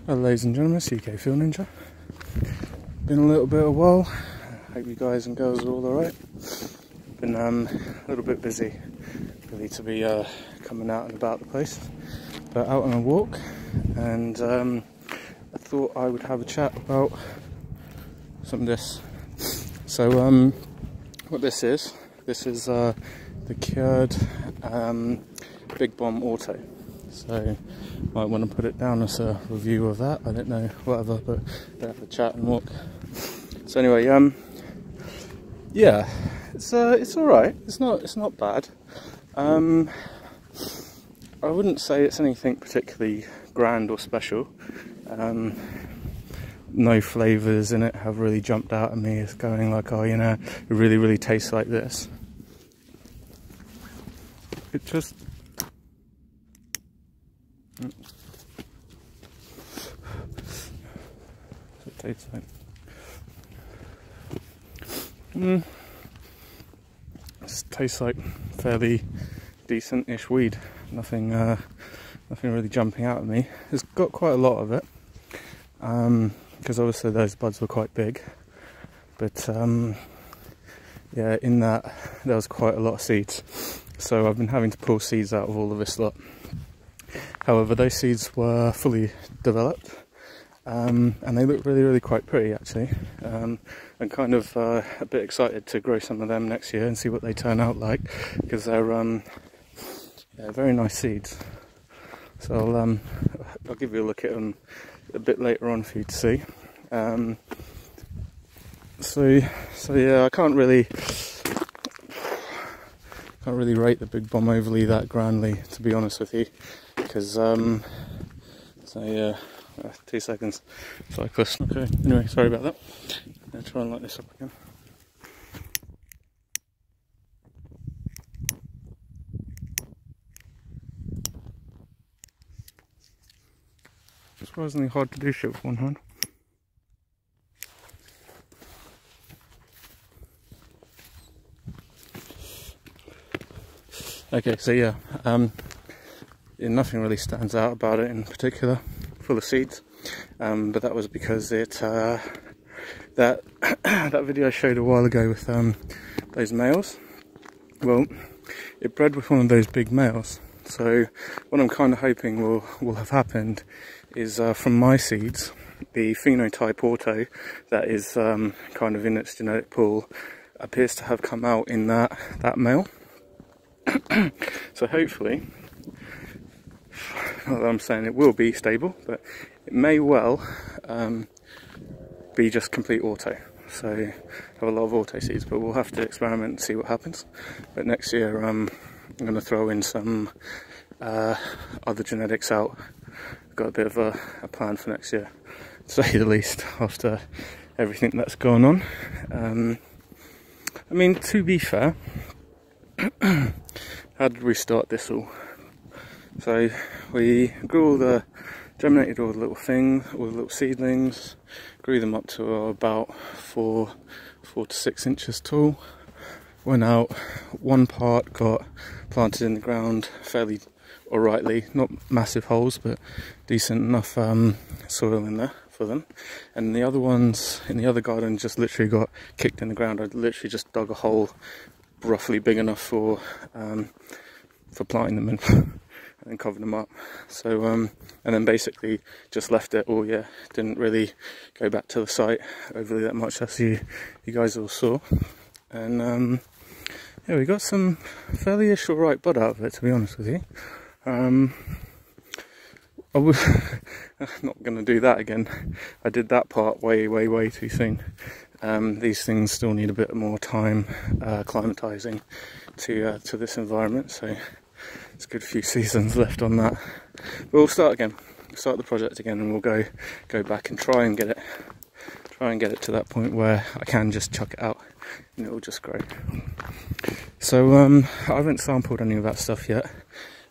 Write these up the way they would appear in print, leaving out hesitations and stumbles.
Hello ladies and gentlemen, it's UK Field Ninja. Been a little bit of a while. Hope you guys and girls are all alright. Been a little bit busy really to be coming out and about the place. But out on a walk, and I thought I would have a chat about some of this. So what this is the cured Big Bomb Auto. So might want to put it down as a review of that. I don't know, whatever, but we'll have a chat and walk. So anyway, yeah, it's all right. It's not bad. I wouldn't say it's anything particularly grand or special. No flavours in it have really jumped out at me as going like, oh, you know, it really tastes like this. It just it tastes like. It tastes like fairly decent-ish weed. Nothing really jumping out at me. It's got quite a lot of it, because obviously those buds were quite big. But yeah, in that there was quite a lot of seeds. So I've been having to pull seeds out of all of this lot. However, those seeds were fully developed, and they look really quite pretty actually. I'm kind of a bit excited to grow some of them next year and see what they turn out like, because they're yeah, very nice seeds. So I'll give you a look at them a bit later on for you to see. So yeah, I can't really rate the Big Bomb overly that grandly, to be honest with you, because so yeah, 2 seconds, cyclist. Okay, anyway, sorry about that. I'll try and light this up again. Surprisingly hard to do shit with one hand. Okay, so yeah, nothing really stands out about it in particular, full of seeds, but that was because it that video I showed a while ago with those males, well, it bred with one of those big males. So what I'm kind of hoping will have happened is from my seeds, the phenotype auto that is kind of in its genetic pool appears to have come out in that male. So hopefully, not that I'm saying it will be stable, but it may well be just complete auto. So have a lot of auto seeds, but we'll have to experiment and see what happens. But next year I'm going to throw in some other genetics out. I've got a bit of a plan for next year, to say the least, after everything that's gone on. I mean, to be fair, how did we start this all? So we grew germinated all the little things, all the little seedlings, grew them up to about 4 to 6 inches tall. Went out, one part got planted in the ground fairly alrightly, not massive holes, but decent enough soil in there for them. And the other ones in the other garden just literally got kicked in the ground. I literally just dug a hole roughly big enough for planting them in and covered them up. So and then basically just left it. Oh yeah, didn't really go back to the site overly that much, as you guys all saw. And yeah, we got some fairly-ish alright bud out of it, to be honest with you. I'm not going to do that again. I did that part way too soon. These things still need a bit more time acclimatizing to this environment, so it's a good few seasons left on that. But we'll start again, start the project again, and we'll go back and try and get it to that point where I can just chuck it out and it will just grow. So I haven't sampled any of that stuff yet.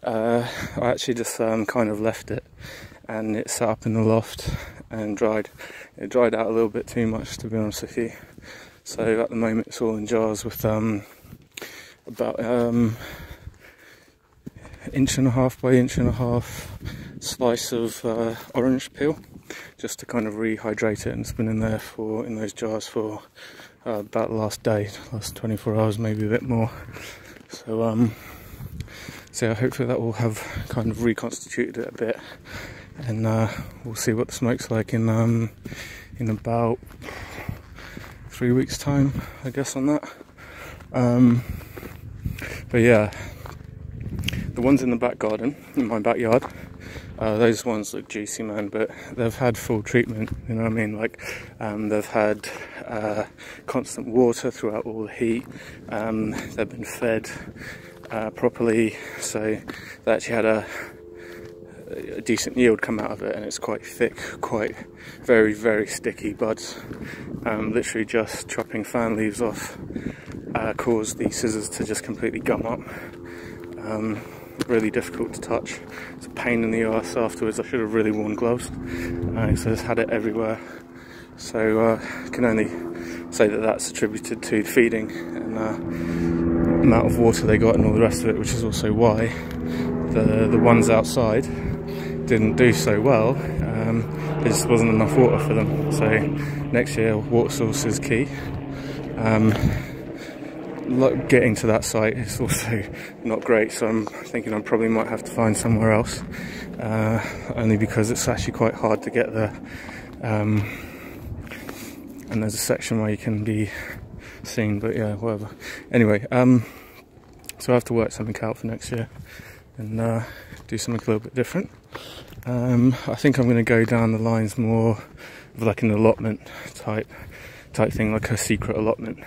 I actually just kind of left it, and it sat up in the loft and dried. It dried out a little bit too much, to be honest with you. So at the moment it's all in jars with about 1.5 inch by 1.5 inch slice of orange peel. just to kind of rehydrate it, and it's been in there in those jars for about the last day, last 24 hours, maybe a bit more. So yeah, hopefully that will have kind of reconstituted it a bit, and we'll see what the smoke's like in about 3 weeks time, I guess, on that. But yeah, the ones in the back garden, in my backyard, those ones look juicy, man, but they've had full treatment, you know what I mean? Like, they've had constant water throughout all the heat, they've been fed properly, so they actually had a decent yield come out of it, and it's quite thick, quite very, very sticky buds. Literally just chopping fan leaves off caused the scissors to just completely gum up. Really difficult to touch. It's a pain in the arse afterwards. I should have really worn gloves. So I just had it everywhere. So I can only say that that's attributed to feeding and amount of water they got and all the rest of it, which is also why the ones outside didn't do so well. There just wasn't enough water for them. So next year, water source is key. Getting to that site is also not great, so I'm thinking I probably might have to find somewhere else, only because it's actually quite hard to get there, and there's a section where you can be seen, but yeah, whatever. Anyway, so I have to work something out for next year and do something a little bit different. I think I'm going to go down the lines more of like an allotment type thing, like a secret allotment.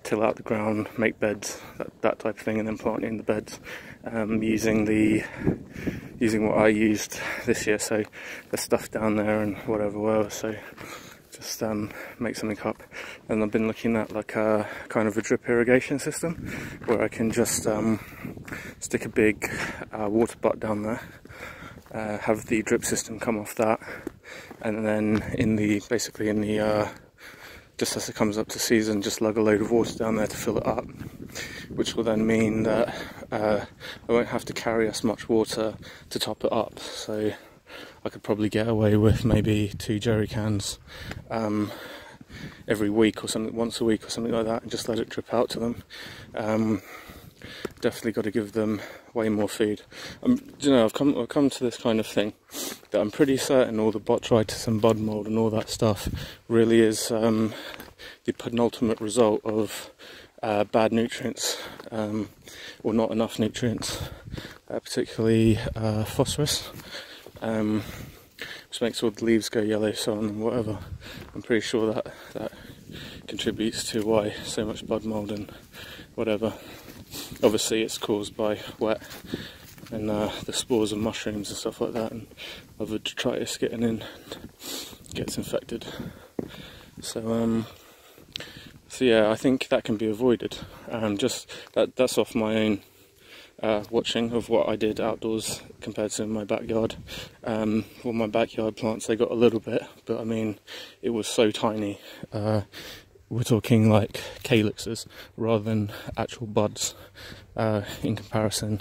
Till out the ground, make beds, that type of thing, and then plant in the beds, using what I used this year, so the stuff down there and whatever. So just make something up. And I've been looking at like a kind of a drip irrigation system where I can just stick a big water butt down there, have the drip system come off that, and then basically in the just as it comes up to season, just lug a load of water down there to fill it up, which will then mean that I won't have to carry as much water to top it up. So I could probably get away with maybe 2 jerry cans every week or something, once a week or something like that, and just let it drip out to them. Definitely got to give them way more food. You know, I've come to this kind of thing that I'm pretty certain all the botrytis and bud mold and all that stuff really is the penultimate result of bad nutrients, or not enough nutrients, particularly phosphorus, which makes all the leaves go yellow, so on and whatever. I'm pretty sure that contributes to why so much bud mold and whatever. Obviously it's caused by wet and the spores of mushrooms and stuff like that, and other detritus getting in gets infected. So yeah, I think that can be avoided. Just that's off my own watching of what I did outdoors compared to my backyard. Well, my backyard plants, they got a little bit, but I mean, it was so tiny. We're talking like calyxes rather than actual buds, in comparison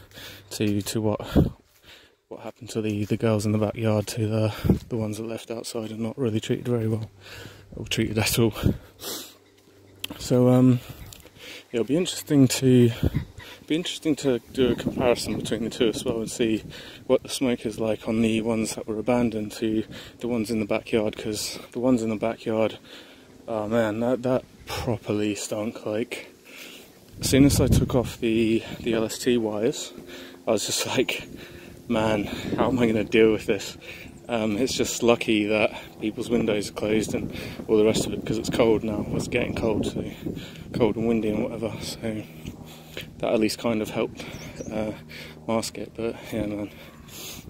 to what happened to the girls in the backyard, to the ones that left outside and not really treated very well, or treated at all. So it'll be interesting to do a comparison between the two as well, and see what the smoke is like on the ones that were abandoned to the ones in the backyard, because the ones in the backyard, oh man, that properly stunk. Like, as soon as I took off the LST wires, I was just like, man, how am I going to deal with this? It's just lucky that people's windows are closed and all the rest of it, because it's cold now. It's getting cold, so cold and windy and whatever, so that at least kind of helped mask it. But yeah, man,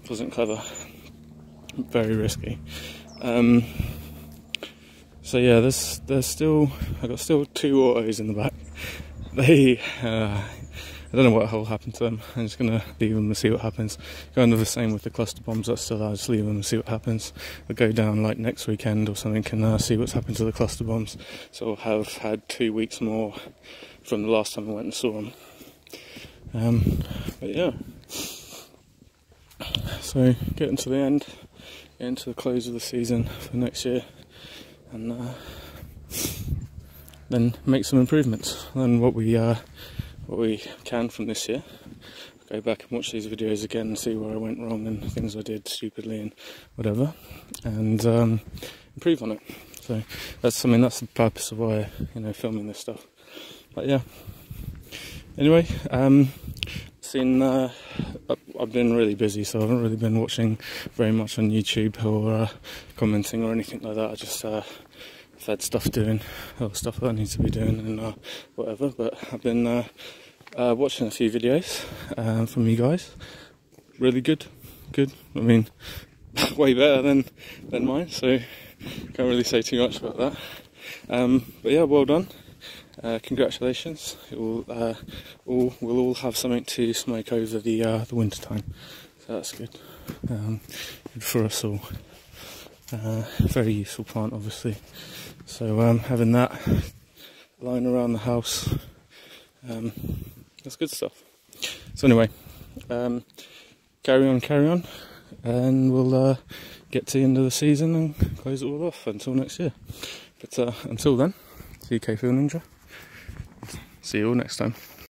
it wasn't clever, very risky. So yeah, there's still, I got still 2 autos in the back. They I don't know what will happen to them. I'm just gonna leave them and see what happens. Kind of the same with the cluster bombs. That's still, I'll just leave them and see what happens. I'll go down like next weekend or something and see what's happened to the cluster bombs. So I'll have had 2 weeks more from the last time I went and saw them. But yeah. So getting to the end, getting to the close of the season for next year, and then make some improvements. And what we can from this year, go back and watch these videos again and see where I went wrong and things I did stupidly and whatever, and improve on it. So that's the purpose of why, you know, filming this stuff. But yeah. Anyway, I've been really busy, so I haven't really been watching very much on YouTube or commenting or anything like that. I just I've had stuff doing, or stuff that I need to be doing, and whatever. But I've been watching a few videos from you guys. Really good. I mean, way better than mine. So can't really say too much about that. But yeah, well done. Congratulations! We'll all have something to smoke over the winter time, so that's good. Good for us all. Very useful plant, obviously. So having that lying around the house, that's good stuff. So anyway, carry on, and we'll get to the end of the season and close it all off until next year. But until then, it's UKFN Ninja. See you all next time.